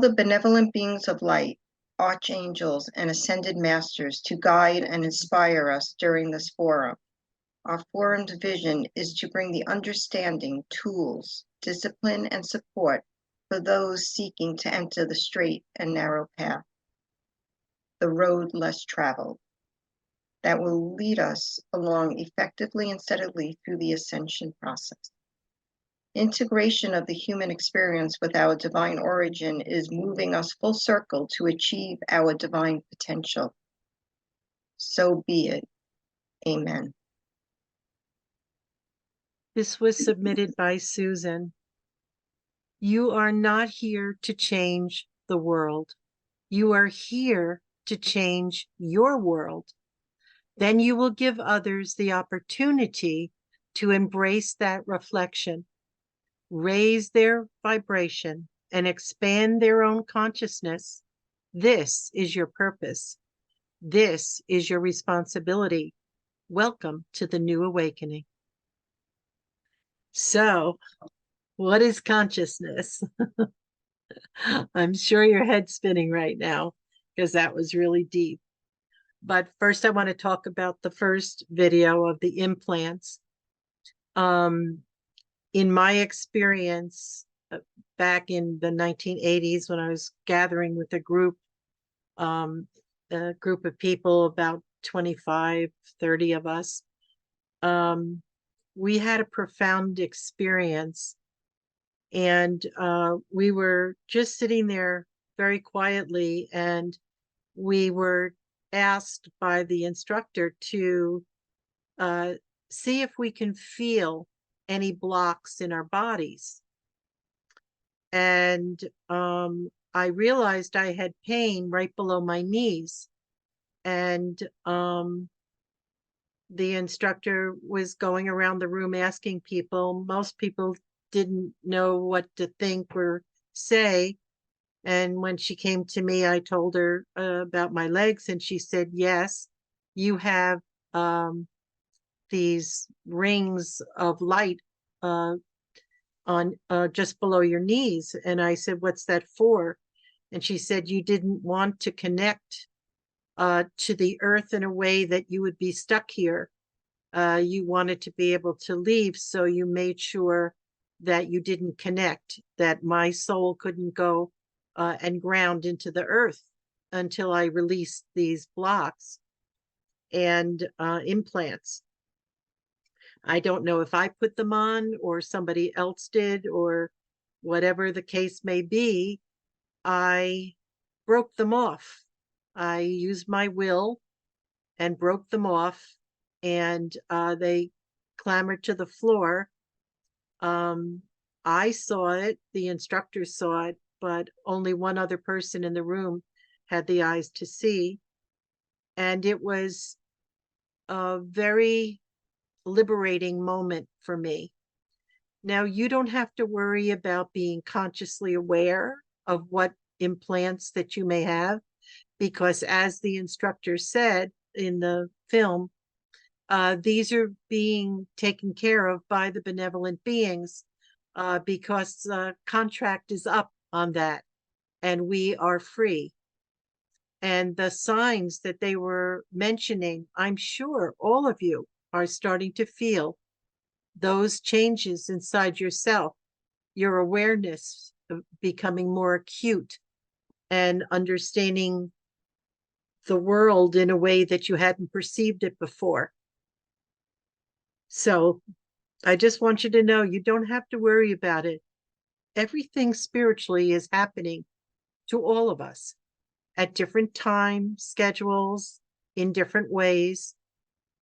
the benevolent beings of light, archangels, and ascended masters to guide and inspire us during this forum. Our forum's vision is to bring the understanding, tools, discipline, and support for those seeking to enter the straight and narrow path, the road less traveled, that will lead us along effectively and steadily through the ascension process. Integration of the human experience with our divine origin is moving us full circle to achieve our divine potential. So be it. Amen. This was submitted by Susan. You are not here to change the world. You are here to change your world. Then you will give others the opportunity to embrace that reflection, raise their vibration, and expand their own consciousness. This is your purpose. This is your responsibility. Welcome to the new awakening. So, what is consciousness? I'm sure your head's spinning right now because that was really deep. But first, I want to talk about the first video of the implants. In my experience, back in the 1980s, when I was gathering with a group of people, about 25, 30 of us, we had a profound experience. And we were just sitting there very quietly, and we were asked by the instructor to see if we can feel any blocks in our bodies. And I realized I had pain right below my knees. And the instructor was going around the room asking people. Most people didn't know what to think or say. And when she came to me, I told her about my legs, and she said, yes, you have these rings of light on just below your knees. And I said, what's that for? And she said, you didn't want to connect to the earth in a way that you would be stuck here. You wanted to be able to leave, so you made sure that you didn't connect, that my soul couldn't go and ground into the earth until I released these blocks and implants. I don't know if I put them on or somebody else did, or whatever the case may be. I broke them off. I used my will and broke them off, and they clambered to the floor. I saw it, the instructor saw it, but only one other person in the room had the eyes to see. And it was a very liberating moment for me. Now, you don't have to worry about being consciously aware of what implants that you may have, because as the instructor said in the film, these are being taken care of by the benevolent beings because contract is up on that, and we are free. And the signs that they were mentioning, I'm sure all of you are starting to feel those changes inside yourself, your awareness of becoming more acute and understanding the world in a way that you hadn't perceived it before. So I just want you to know you don't have to worry about it. Everything spiritually is happening to all of us at different time schedules, in different ways.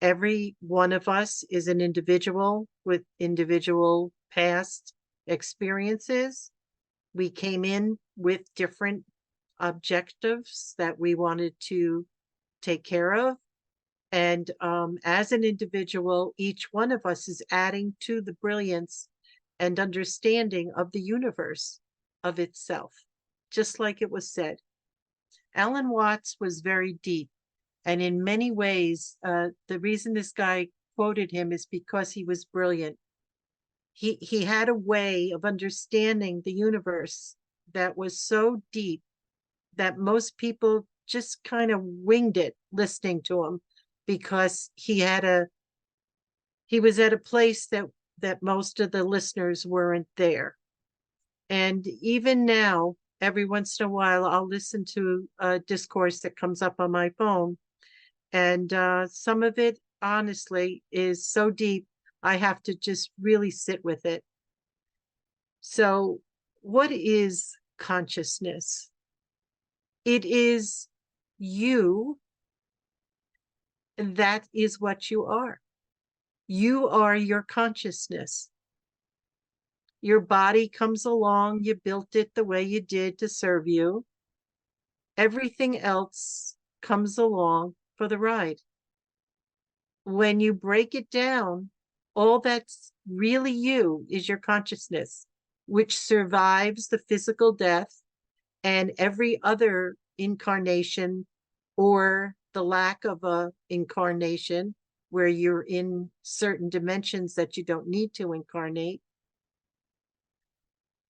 Every one of us is an individual with individual past experiences. We came in with different objectives that we wanted to take care of. And as an individual, each one of us is adding to the brilliance and understanding of the universe, of itself, just like it was said. Alan Watts was very deep. And in many ways, the reason this guy quoted him is because he was brilliant. He had a way of understanding the universe that was so deep that most people just kind of winged it listening to him because he was at a place that most of the listeners weren't there. And even now, every once in a while, I'll listen to a discourse that comes up on my phone. And some of it, honestly, is so deep, I have to just really sit with it. So, what is consciousness? It is you, and that is what you are. You are your consciousness. Your body comes along, you built it the way you did to serve you. Everything else comes along for the ride. When you break it down, all that's really you is your consciousness, which survives the physical death and every other incarnation or the lack of a incarnation where you're in certain dimensions that you don't need to incarnate.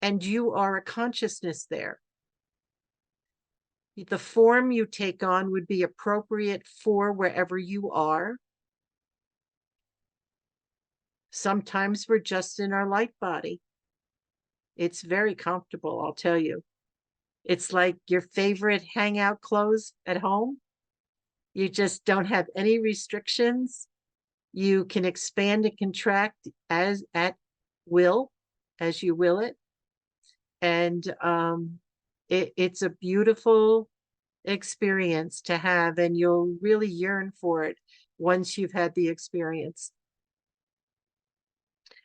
And you are a consciousness there. The form you take on would be appropriate for wherever you are. Sometimes we're just in our light body. It's very comfortable, I'll tell you. It's like your favorite hangout clothes at home. You just don't have any restrictions. You can expand and contract as at will, as you will it. And it's a beautiful experience to have, and you'll really yearn for it once you've had the experience.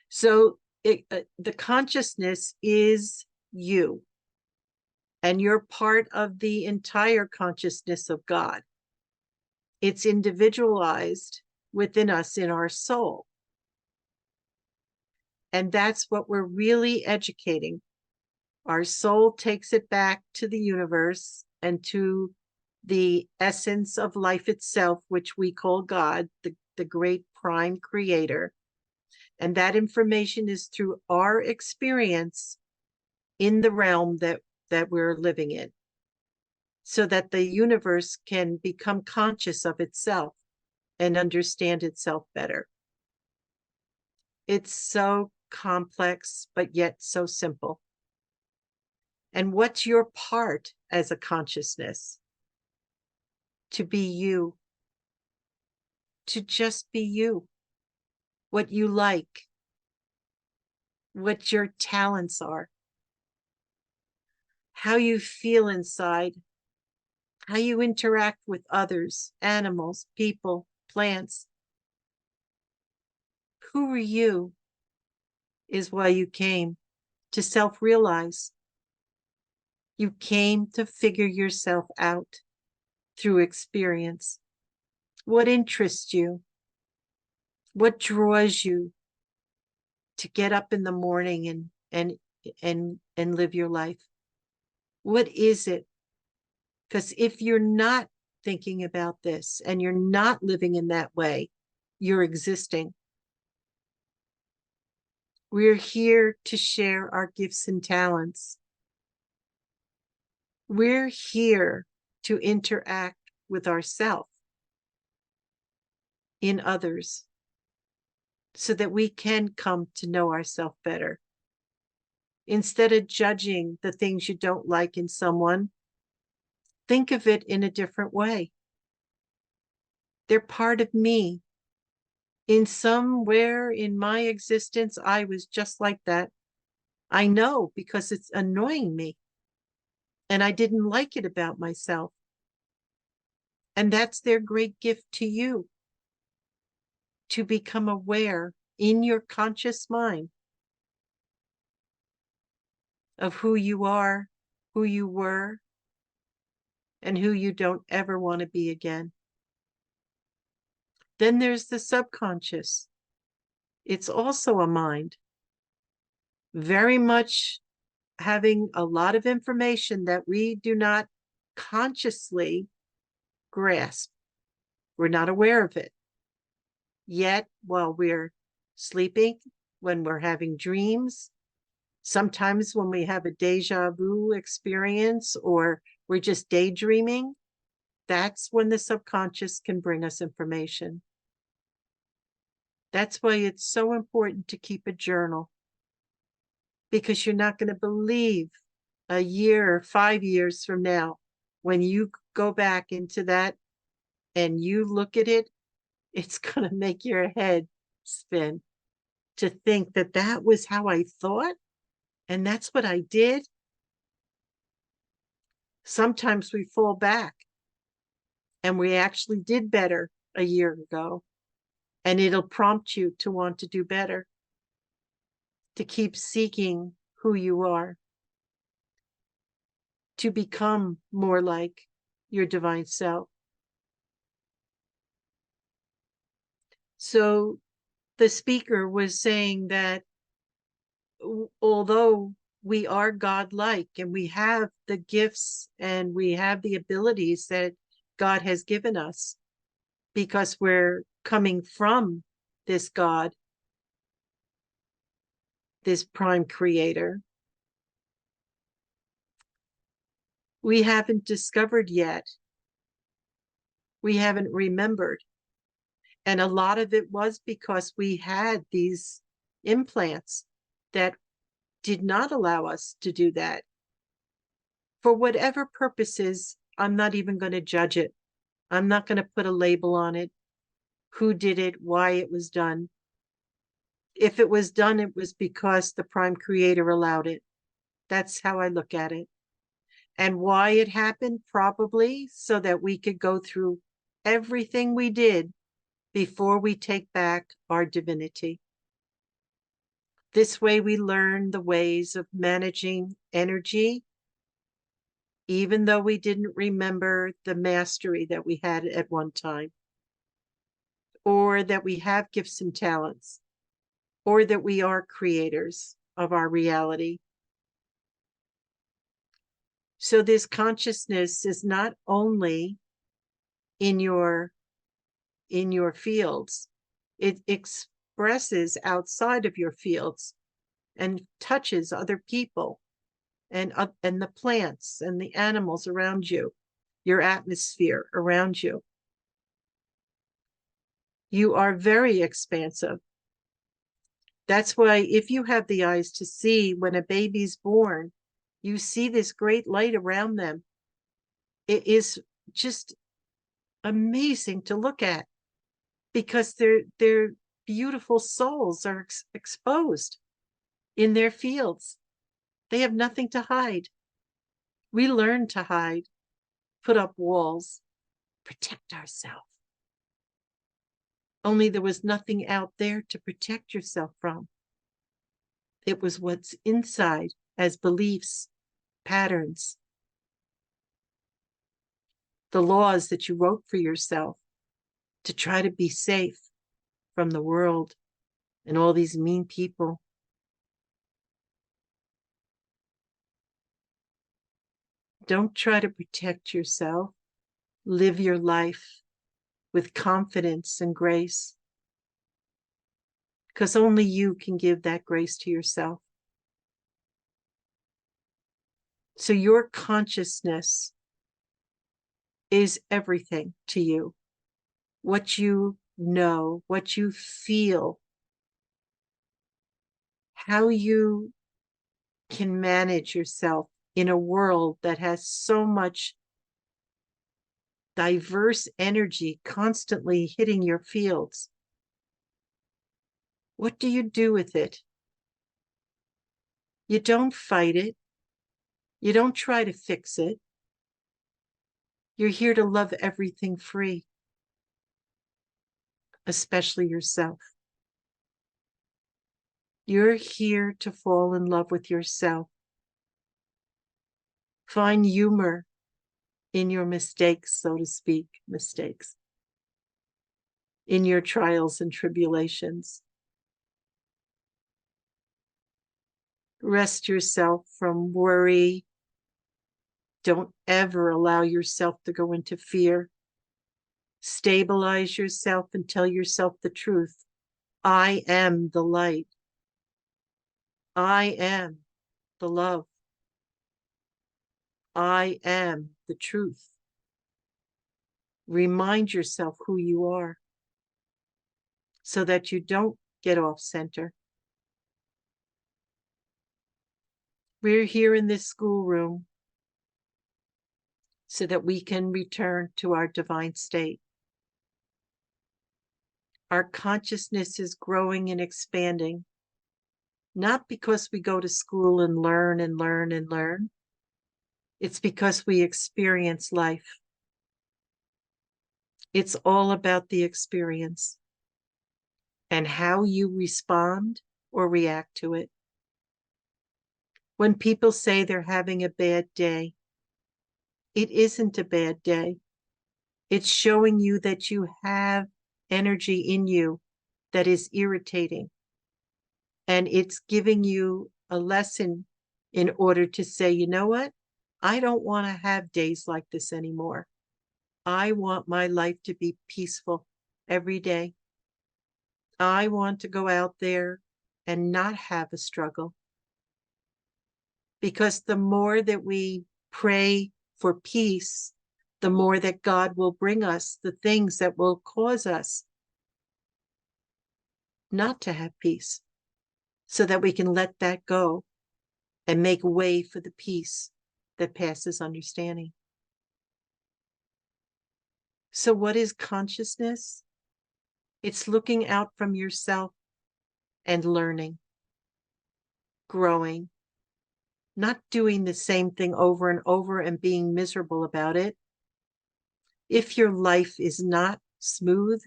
So the consciousness is you, and you're part of the entire consciousness of God. It's individualized within us in our soul. And that's what we're really educating. Our soul takes it back to the universe and to the essence of life itself, which we call God, the great prime creator. And that information is through our experience in the realm that we're living in, so that the universe can become conscious of itself and understand itself better. It's so complex, but yet so simple. And what's your part as a consciousness? To be you. To just be you. What you like. What your talents are. How you feel inside. How you interact with others, animals, people, plants. Who are you is why you came, to self-realize. You came to figure yourself out through experience. What interests you? What draws you to get up in the morning and live your life? What is it? Because if you're not thinking about this and you're not living in that way, you're existing. We're here to share our gifts and talents. We're here to interact with ourselves in others so that we can come to know ourselves better. Instead of judging the things you don't like in someone, think of it in a different way. They're part of me. In somewhere in my existence, I was just like that. I know because it's annoying me. And I didn't like it about myself. And that's their great gift to you. To become aware in your conscious mind of who you are, who you were, and who you don't ever want to be again. Then there's the subconscious. It's also a mind, very much having a lot of information that we do not consciously grasp. We're not aware of it. Yet, while we're sleeping, when we're having dreams, Sometimes when we have a deja vu experience or we're just daydreaming, that's when the subconscious can bring us information. That's why it's so important to keep a journal, because you're not going to believe a year or 5 years from now, when you go back into that and you look at it, it's going to make your head spin to think that that was how I thought and that's what I did. Sometimes we fall back and we actually did better a year ago, and it'll prompt you to want to do better, to keep seeking who you are, to become more like your divine self. So the speaker was saying that although we are godlike and we have the gifts and we have the abilities that God has given us because we're coming from this God, this prime creator, we haven't discovered yet. We haven't remembered. And a lot of it was because we had these implants that did not allow us to do that. For whatever purposes, I'm not even going to judge it. I'm not going to put a label on it, who did it, why it was done. If it was done, it was because the prime creator allowed it. That's how I look at it. And why it happened, probably so that we could go through everything we did before we take back our divinity. This way we learn the ways of managing energy, even though we didn't remember the mastery that we had at one time, or that we have gifts and talents, or that we are creators of our reality. So this consciousness is not only in your fields, it expresses outside of your fields and touches other people and the plants and the animals around you, your atmosphere around you. You are very expansive. That's why if you have the eyes to see, when a baby's born, you see this great light around them. It is just amazing to look at, because their beautiful souls are exposed in their fields. They have nothing to hide. We learn to hide, put up walls, protect ourselves. Only there was nothing out there to protect yourself from. It was what's inside as beliefs, patterns, the laws that you wrote for yourself to try to be safe from the world and all these mean people. Don't try to protect yourself. Live your life with confidence and grace, because only you can give that grace to yourself. So your consciousness is everything to you. What you know, what you feel, how you can manage yourself in a world that has so much diverse energy constantly hitting your fields. What do you do with it? You don't fight it. You don't try to fix it. You're here to love everything free, especially yourself. You're here to fall in love with yourself. Find humor in your mistakes, so to speak, in your trials and tribulations. Rest yourself from worry. Don't ever allow yourself to go into fear. Stabilize yourself and tell yourself the truth. I am the light. I am the love. I am the truth. Remind yourself who you are so that you don't get off center. We're here in this schoolroom so that we can return to our divine state. Our consciousness is growing and expanding, not because we go to school and learn and learn and learn. It's because we experience life. It's all about the experience and how you respond or react to it. When people say they're having a bad day, it isn't a bad day. It's showing you that you have energy in you that is irritating. And it's giving you a lesson in order to say, you know what? I don't want to have days like this anymore. I want my life to be peaceful every day. I want to go out there and not have a struggle. Because the more that we pray for peace, the more that God will bring us the things that will cause us not to have peace, so that we can let that go and make way for the peace that passes understanding. So what is consciousness? It's looking out from yourself and learning, growing, not doing the same thing over and over and being miserable about it. If your life is not smooth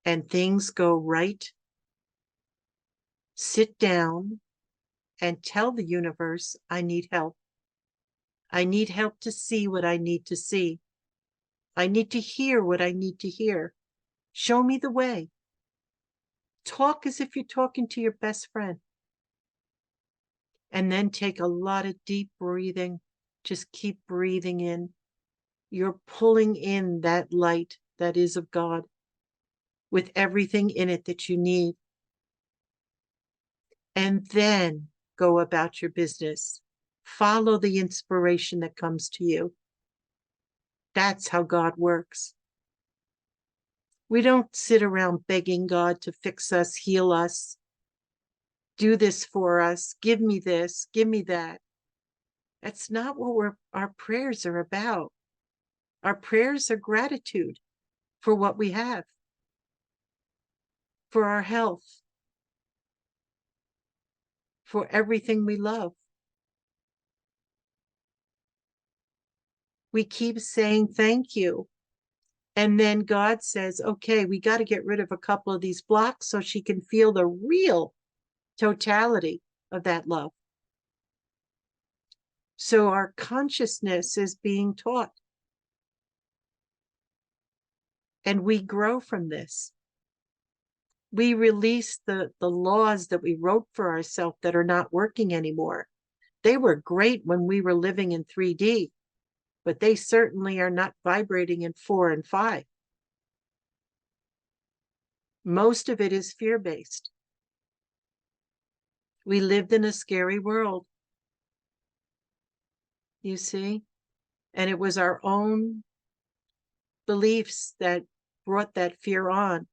and things go right, sit down and tell the universe, I need help. I need help to see what I need to see. I need to hear what I need to hear. Show me the way. Talk as if you're talking to your best friend. And then take a lot of deep breathing. Just keep breathing in. You're pulling in that light that is of God with everything in it that you need. And then go about your business. Follow the inspiration that comes to you. That's how God works. We don't sit around begging God to fix us, heal us, do this for us, give me this, give me that. That's not what our prayers are about. Our prayers are gratitude for what we have, for our health, for everything we love. We keep saying thank you. And then God says, okay, we got to get rid of a couple of these blocks so she can feel the real totality of that love. So our consciousness is being taught. And we grow from this. We release the laws that we wrote for ourselves that are not working anymore. They were great when we were living in 3D, but they certainly are not vibrating in 4 and 5. Most of it is fear-based. We lived in a scary world, you see, and it was our own beliefs that brought that fear on,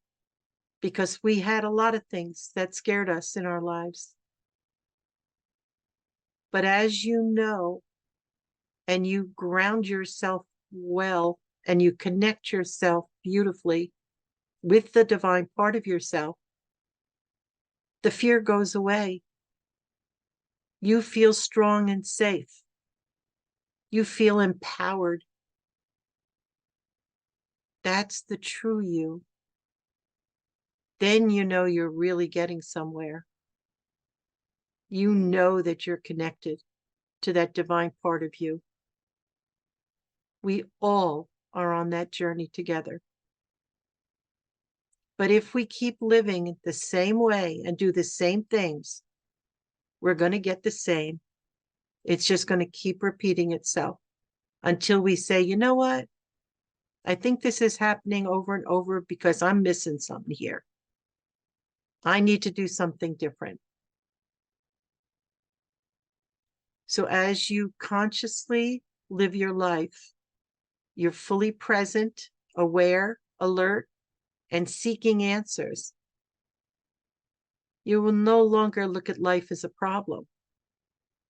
because we had a lot of things that scared us in our lives. But as you know, and you ground yourself well, and you connect yourself beautifully with the divine part of yourself, the fear goes away. You feel strong and safe. You feel empowered. That's the true you. Then you know you're really getting somewhere. You know that you're connected to that divine part of you. We all are on that journey together. But if we keep living the same way and do the same things, we're going to get the same. It's just going to keep repeating itself until we say, you know what? I think this is happening over and over because I'm missing something here. I need to do something different. So as you consciously live your life, you're fully present, aware, alert, and seeking answers. You will no longer look at life as a problem.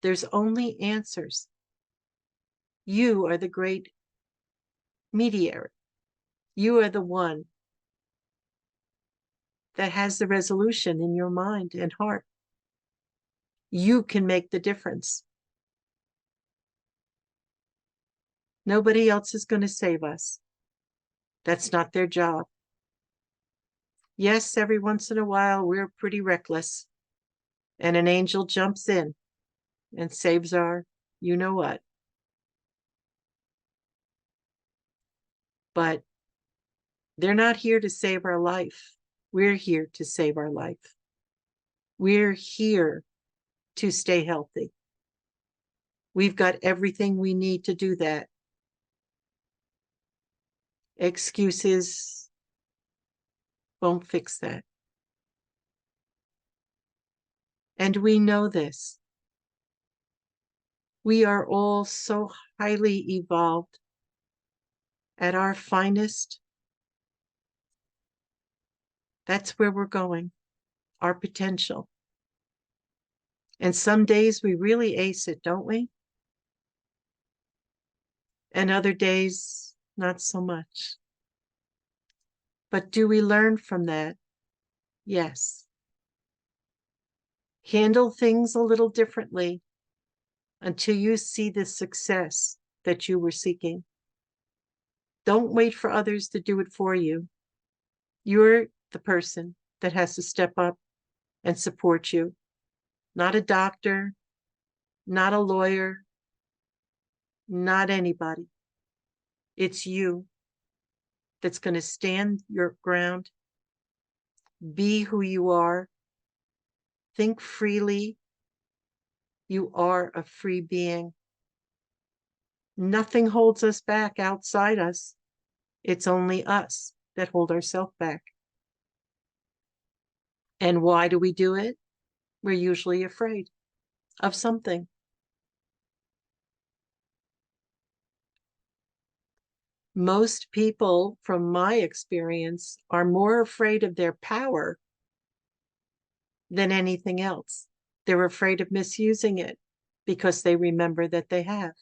There's only answers. You are the great mediator. You are the one that has the resolution in your mind and heart. You can make the difference. Nobody else is going to save us. That's not their job. Yes, every once in a while we're pretty reckless, and an angel jumps in and saves our you know what. But they're not here to save our life. We're here to save our life. We're here to stay healthy. We've got everything we need to do that. Excuses won't fix that. And we know this. We are all so highly evolved at our finest. That's where we're going, our potential. And some days we really ace it, don't we? And other days, not so much. But do we learn from that? Yes. Handle things a little differently until you see the success that you were seeking. Don't wait for others to do it for you. You're the person that has to step up and support you. Not a doctor, not a lawyer, not anybody. It's you that's going to stand your ground, be who you are, think freely. You are a free being. Nothing holds us back outside us. It's only us that hold ourselves back. And why do we do it? We're usually afraid of something. Most people, from my experience, are more afraid of their power than anything else. They're afraid of misusing it because they remember that they have.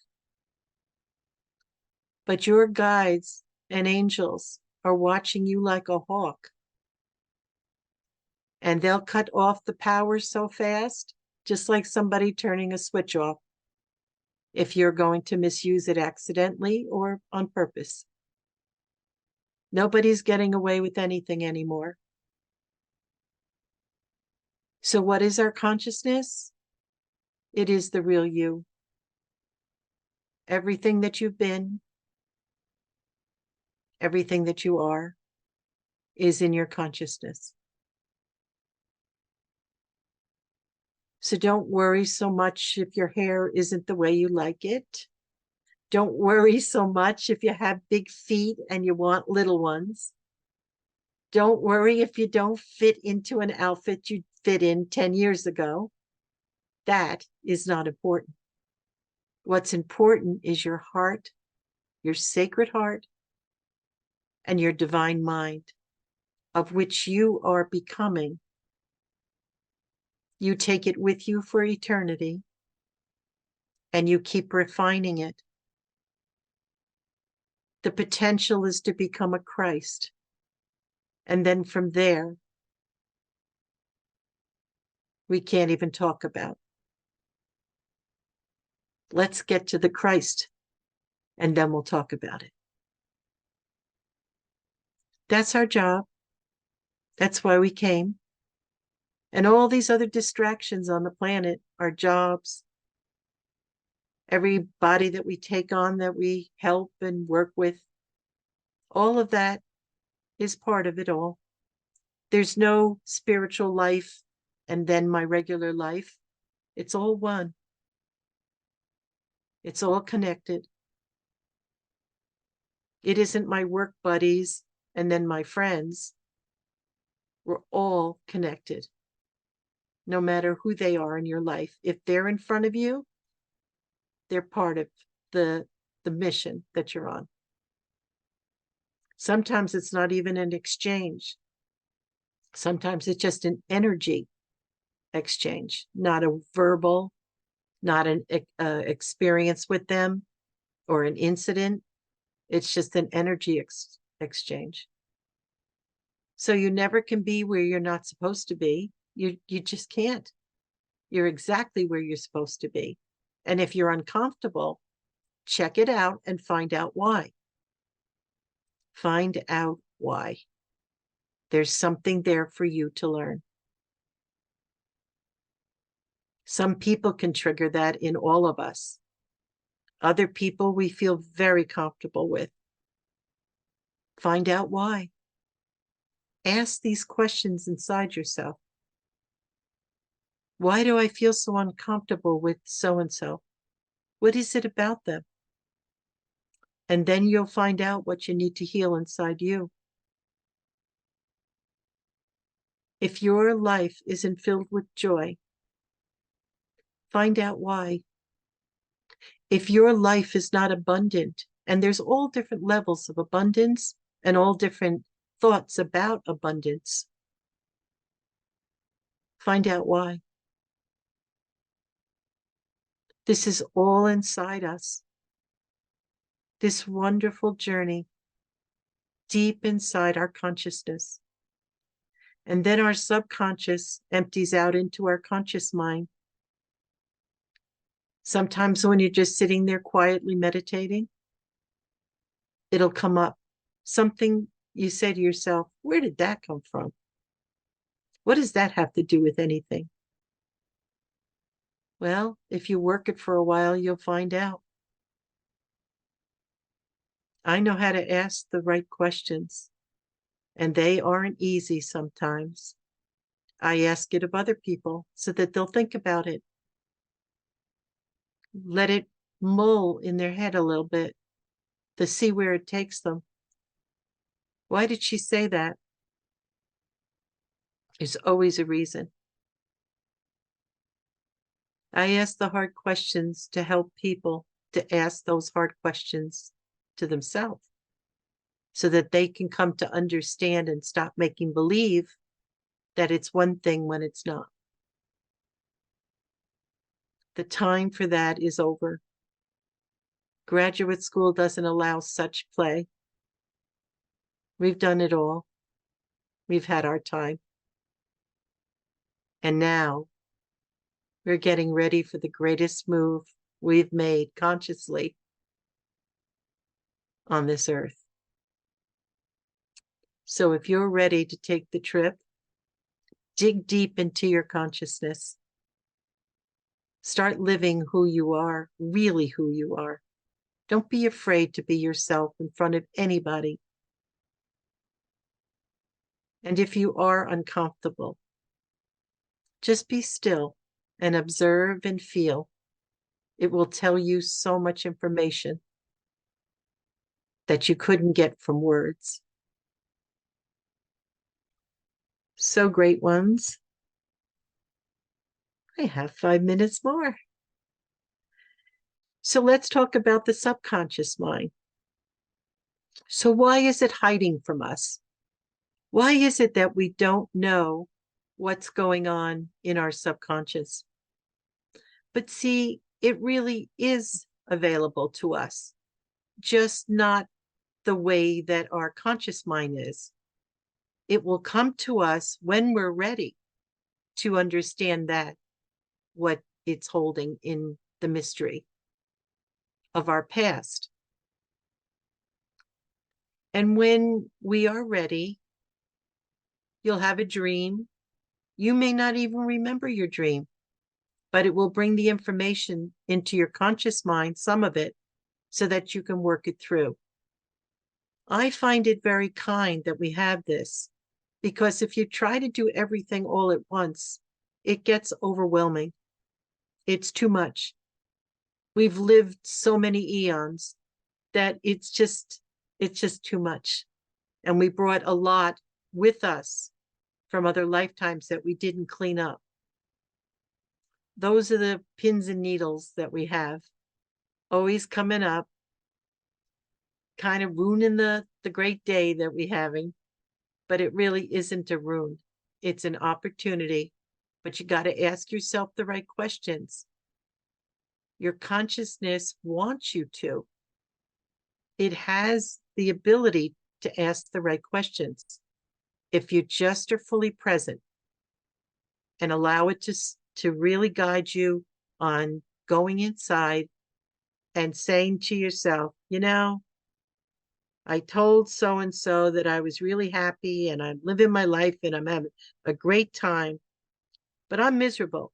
But your guides and angels are watching you like a hawk. And they'll cut off the power so fast, just like somebody turning a switch off, if you're going to misuse it accidentally or on purpose. Nobody's getting away with anything anymore. So what is our consciousness? It is the real you. Everything that you've been, everything that you are, is in your consciousness. So don't worry so much if your hair isn't the way you like it. Don't worry so much if you have big feet and you want little ones. Don't worry if you don't fit into an outfit you fit in 10 years ago. That is not important. What's important is your heart, your sacred heart, and your divine mind, of which you are becoming. You take it with you for eternity, and you keep refining it. The potential is to become a Christ. And then from there, we can't even talk about. Let's get to the Christ, and then we'll talk about it. That's our job. That's why we came. And all these other distractions on the planet, our jobs, everybody that we take on, that we help and work with, all of that is part of it all. There's no spiritual life and then my regular life. It's all one. It's all connected. It isn't my work buddies and then my friends. We're all connected, no matter who they are in your life. If they're in front of you, They're part of the mission that you're on. Sometimes it's not even an exchange. Sometimes it's just an energy exchange, not a verbal, not an experience with them or an incident. It's just an energy exchange. So you never can be where you're not supposed to be. You just can't. You're exactly where you're supposed to be. And if you're uncomfortable, check it out and find out why. Find out why. There's something there for you to learn. Some people can trigger that in all of us. Other people we feel very comfortable with. Find out why. Ask these questions inside yourself. Why do I feel so uncomfortable with so-and-so? What is it about them? And then you'll find out what you need to heal inside you. If your life isn't filled with joy, find out why. If your life is not abundant, and there's all different levels of abundance and all different thoughts about abundance, find out why. This is all inside us. This wonderful journey deep inside our consciousness. And then our subconscious empties out into our conscious mind. Sometimes when you're just sitting there quietly meditating, it'll come up. Something you say to yourself, where did that come from? What does that have to do with anything? Well, if you work it for a while, you'll find out. I know how to ask the right questions, and they aren't easy sometimes. I ask it of other people so that they'll think about it. Let it mull in their head a little bit to see where it takes them. Why did she say that? There's always a reason. I ask the hard questions to help people to ask those hard questions to themselves so that they can come to understand and stop making believe that it's one thing when it's not. The time for that is over. Graduate school doesn't allow such play. We've done it all. We've had our time. And now we're getting ready for the greatest move we've made consciously on this earth. So if you're ready to take the trip, dig deep into your consciousness. Start living who you are, really who you are. Don't be afraid to be yourself in front of anybody. And if you are uncomfortable, just be still and observe and feel. It will tell you so much information that you couldn't get from words. So, great ones, I have 5 minutes more. So let's talk about the subconscious mind. So why is it hiding from us? Why is it that we don't know what's going on in our subconscious? But see, it really is available to us, just not the way that our conscious mind is. It will come to us when we're ready to understand that, what it's holding in the mystery of our past. And when we are ready, you'll have a dream. You may not even remember your dream, but it will bring the information into your conscious mind, some of it, so that you can work it through. I find it very kind that we have this, because if you try to do everything all at once, it gets overwhelming. It's too much. We've lived so many eons that it's just too much. And we brought a lot with us from other lifetimes that we didn't clean up. Those are the pins and needles that we have. always coming up, kind of ruining the great day that we're having. But it really isn't a ruin. It's an opportunity. But you got to ask yourself the right questions. Your consciousness wants you to. It has the ability to ask the right questions. If you just are fully present and allow it to really guide you on going inside and saying to yourself, you know, I told so and so that I was really happy and I'm living my life and I'm having a great time, but I'm miserable.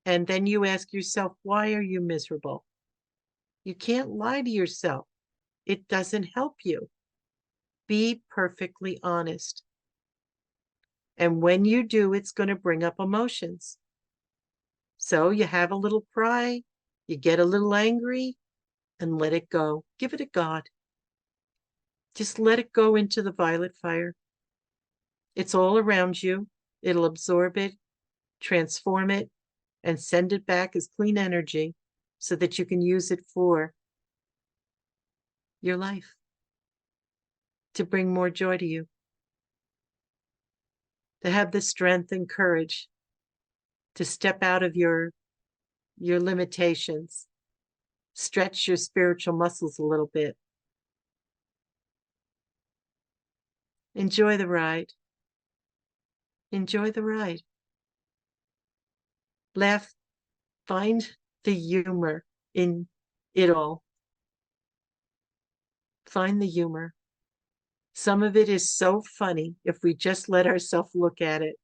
And then you ask yourself, why are you miserable? You can't lie to yourself. It doesn't help you. Be perfectly honest. And when you do, it's going to bring up emotions. So you have a little cry, you get a little angry, and let it go. Give it to God. Just let it go into the violet fire. It's all around you. It'll absorb it, transform it, and send it back as clean energy so that you can use it for your life, to bring more joy to you, to have the strength and courage to step out of your limitations, stretch your spiritual muscles a little bit. Enjoy the ride. Enjoy the ride. Laugh, find the humor in it all. Find the humor. Some of it is so funny if we just let ourselves look at it.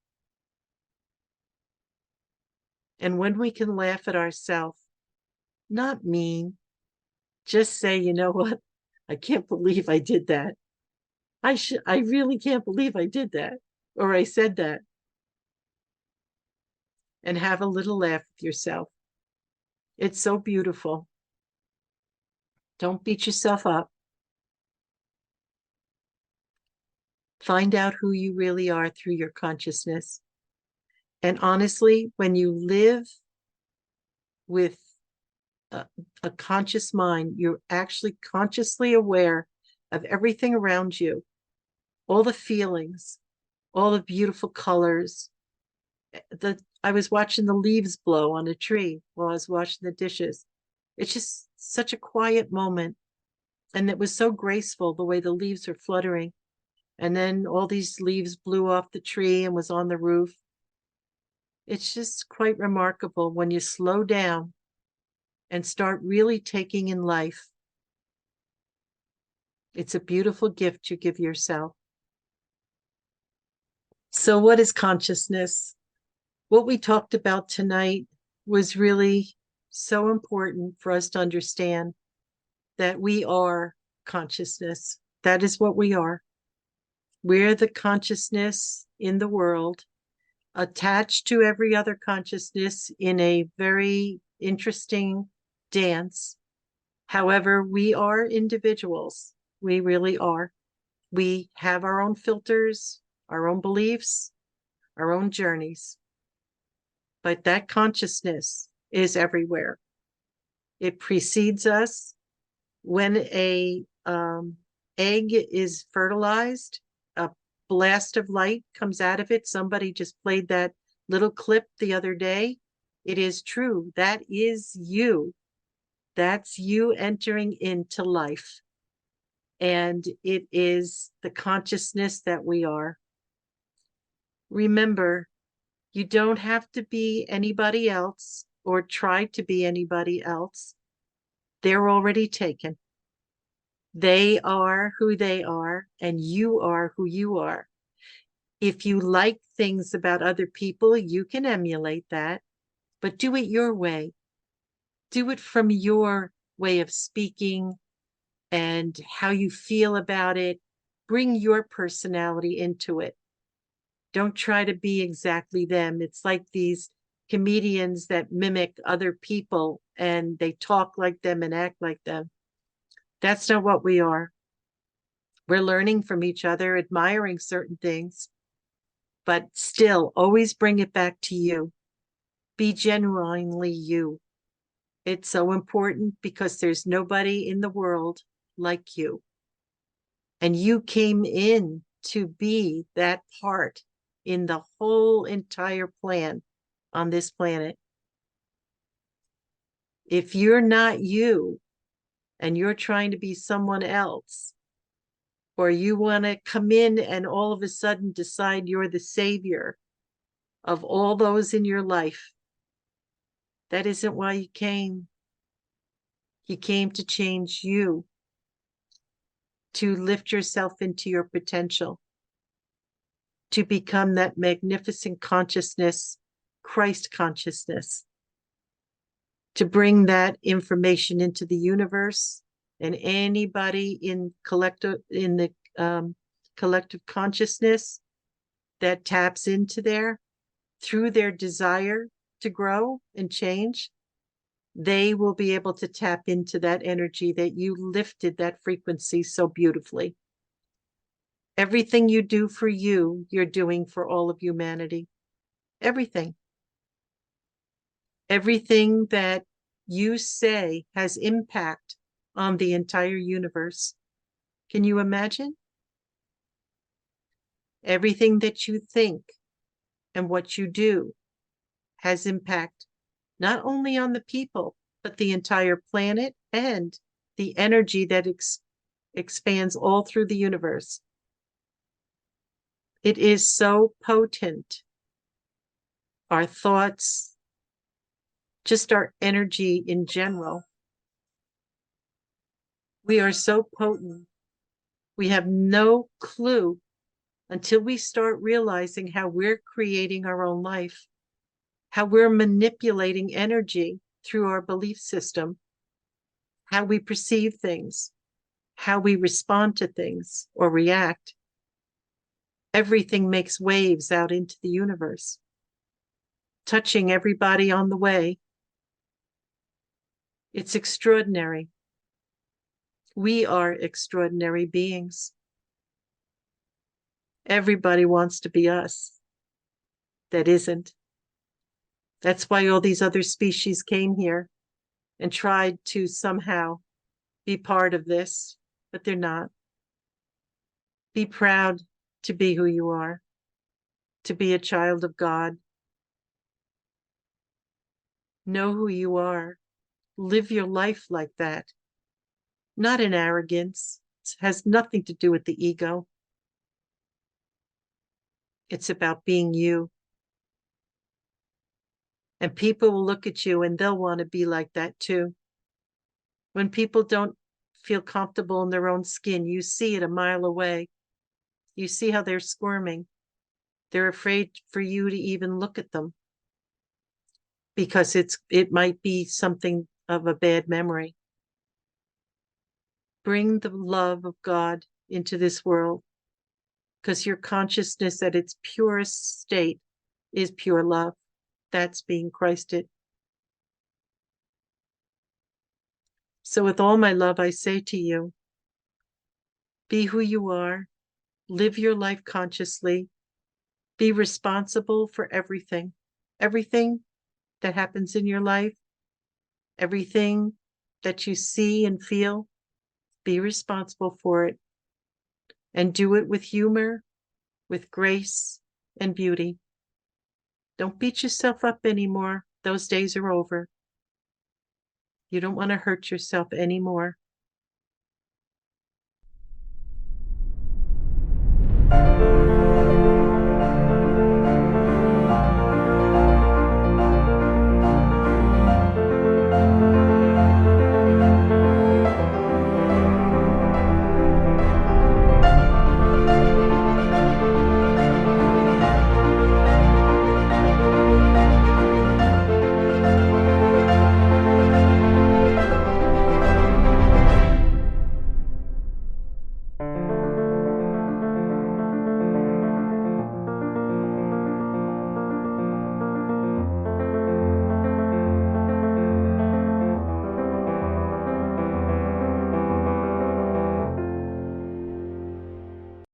And when we can laugh at ourselves, not mean, just say, you know what? I can't believe I did that. I really can't believe I did that, or I said that. And have a little laugh with yourself. It's so beautiful. Don't beat yourself up. Find out who you really are through your consciousness. And honestly, when you live with a conscious mind, you're actually consciously aware of everything around you, all the feelings, all the beautiful colors. I was watching the leaves blow on a tree while I was washing the dishes. It's just such a quiet moment. And it was so graceful the way the leaves are fluttering. And then all these leaves blew off the tree and was on the roof. It's just quite remarkable when you slow down and start really taking in life. It's a beautiful gift you give yourself. So what is consciousness? What we talked about tonight was really so important for us to understand that we are consciousness. That is what we are. We're the consciousness in the world, attached to every other consciousness in a very interesting dance. However, we are individuals. We really are. We have our own filters, our own beliefs, our own journeys. But that consciousness is everywhere. It precedes us. When a egg is fertilized, a blast of light comes out of it. Somebody just played that little clip the other day. It is true. That is you. That's you entering into life. And it is the consciousness that we are. Remember, you don't have to be anybody else or try to be anybody else. They're already taken. They are who they are, and you are who you are. If you like things about other people, you can emulate that, but do it your way. Do it from your way of speaking and how you feel about it. Bring your personality into it. Don't try to be exactly them. It's like these comedians that mimic other people and they talk like them and act like them. That's not what we are. We're learning from each other, admiring certain things, but still always bring it back to you. Be genuinely you. It's so important because there's nobody in the world like you. And you came in to be that part in the whole entire plan on this planet. If you're not you and you're trying to be someone else, or you want to come in and all of a sudden decide you're the savior of all those in your life, that isn't why you came. You came to change you, to lift yourself into your potential, to become that magnificent consciousness, Christ consciousness, to bring that information into the universe, and anybody in the collective consciousness that taps into there through their desire to grow and change, they will be able to tap into that energy that you lifted that frequency so beautifully. Everything you do for you, you're doing for all of humanity. Everything. Everything that you say has impact on the entire universe. Can you imagine? Everything that you think and what you do has impact not only on the people, but the entire planet and the energy that expands all through the universe. It is so potent. Our thoughts, just our energy in general. We are so potent. We have no clue until we start realizing how we're creating our own life, how we're manipulating energy through our belief system, how we perceive things, how we respond to things or react. Everything makes waves out into the universe, touching everybody on the way. It's extraordinary. We are extraordinary beings. Everybody wants to be us. That isn't. That's why all these other species came here and tried to somehow be part of this, but they're not. Be proud to be who you are, to be a child of God. Know who you are. Live your life like that. Not in arrogance. It has nothing to do with the ego. It's about being you. And people will look at you and they'll want to be like that too. When people don't feel comfortable in their own skin, you see it a mile away. You see how they're squirming. They're afraid for you to even look at them because it might be something of a bad memory. Bring the love of God into this world, because your consciousness at its purest state is pure love. That's being Christed. So with all my love, I say to you, be who you are, live your life consciously, be responsible for everything, everything that happens in your life, everything that you see and feel, be responsible for it and do it with humor, with grace and beauty. Don't beat yourself up anymore. Those days are over. You don't want to hurt yourself anymore.